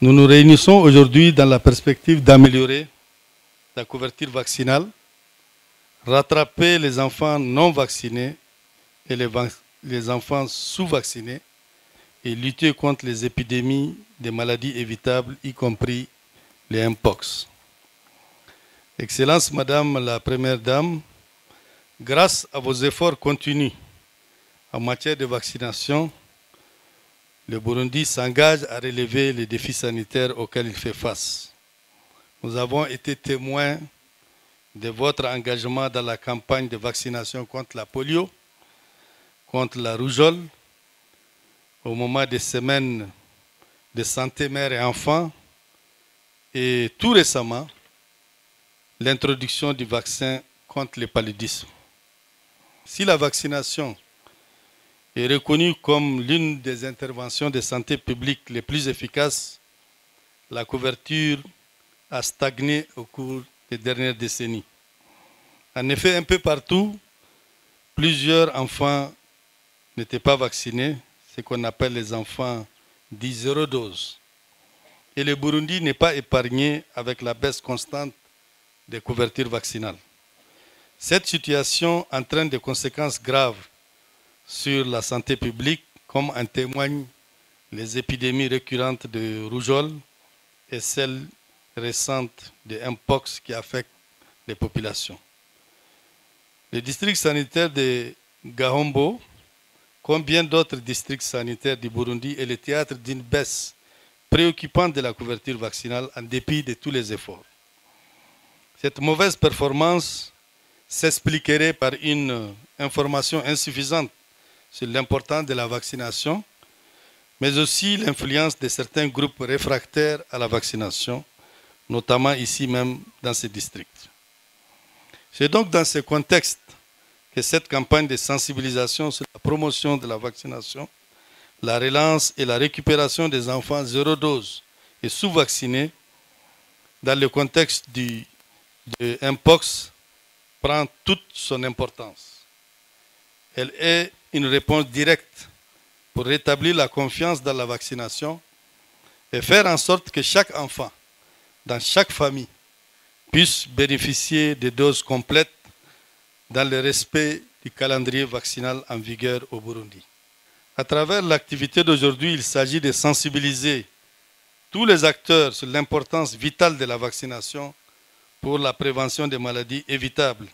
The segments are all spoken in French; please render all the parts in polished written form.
Nous nous réunissons aujourd'hui dans la perspective d'améliorer la couverture vaccinale, rattraper les enfants non vaccinés et les enfants sous-vaccinés et lutter contre les épidémies des maladies évitables, y compris les Mpox. Excellence Madame la Première Dame, grâce à vos efforts continus en matière de vaccination, le Burundi s'engage à relever les défis sanitaires auxquels il fait face. Nous avons été témoins de votre engagement dans la campagne de vaccination contre la polio, contre la rougeole, au moment des semaines de santé mère et enfant, et tout récemment, l'introduction du vaccin contre le paludisme. Si la vaccination est reconnue comme l'une des interventions de santé publique les plus efficaces, la couverture a stagné au cours des dernières décennies. En effet, un peu partout, plusieurs enfants n'étaient pas vaccinés, ce qu'on appelle les enfants dits zéro dose. Et le Burundi n'est pas épargné avec la baisse constante des couvertures vaccinales. Cette situation entraîne des conséquences graves sur la santé publique, comme en témoignent les épidémies récurrentes de rougeole et celles récentes de Mpox qui affectent les populations. Le district sanitaire de Gahombo, comme bien d'autres districts sanitaires du Burundi, est le théâtre d'une baisse préoccupante de la couverture vaccinale en dépit de tous les efforts. Cette mauvaise performance s'expliquerait par une information insuffisante sur l'importance de la vaccination, mais aussi l'influence de certains groupes réfractaires à la vaccination, notamment ici même dans ces districts. C'est donc dans ce contexte que cette campagne de sensibilisation sur la promotion de la vaccination, la relance et la récupération des enfants zéro dose et sous-vaccinés, dans le contexte de Mpox, prend toute son importance. Elle est une réponse directe pour rétablir la confiance dans la vaccination et faire en sorte que chaque enfant, dans chaque famille, puisse bénéficier de doses complètes dans le respect du calendrier vaccinal en vigueur au Burundi. À travers l'activité d'aujourd'hui, il s'agit de sensibiliser tous les acteurs sur l'importance vitale de la vaccination pour la prévention des maladies évitables,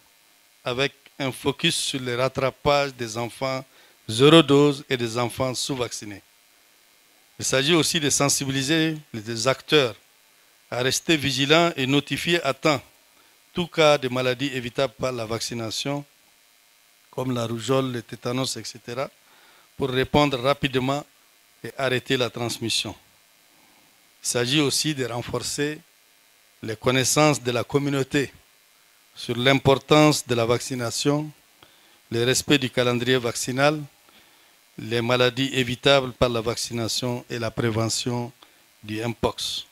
avec un focus sur le rattrapage des enfants zéro dose et des enfants sous-vaccinés. Il s'agit aussi de sensibiliser les acteurs à rester vigilants et notifier à temps tout cas de maladies évitables par la vaccination, comme la rougeole, le tétanos, etc., pour répondre rapidement et arrêter la transmission. Il s'agit aussi de renforcer les connaissances de la communauté sur l'importance de la vaccination, le respect du calendrier vaccinal, les maladies évitables par la vaccination et la prévention du Mpox.